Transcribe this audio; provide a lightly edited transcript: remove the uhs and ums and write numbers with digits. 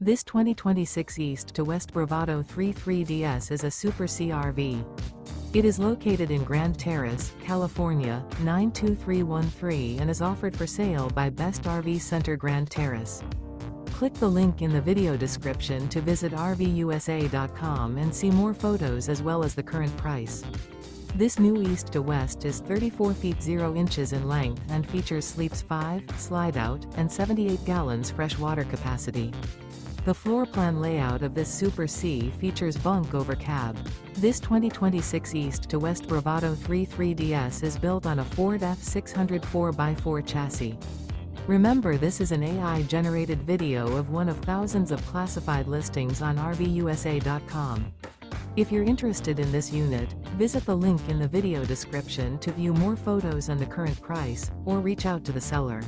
This 2026 East to West Bravado 33DS is a Super C RV. It is located in Grand Terrace, California, 92313 and is offered for sale by Best RV Center Grand Terrace. Click the link in the video description to visit RVUSA.com and see more photos as well as the current price. This new East to West is 34 feet 0 inches in length and features sleeps 5, Slideout, and 78 gallons fresh water capacity. The floor plan layout of this Super C features Bunk Over Cab. This 2026 East to West Bravado 33DS is built on a Ford F600 4x4 chassis. Remember, this is an AI-generated video of one of thousands of classified listings on RVUSA.com. If you're interested in this unit, visit the link in the video description to view more photos and the current price, or reach out to the seller.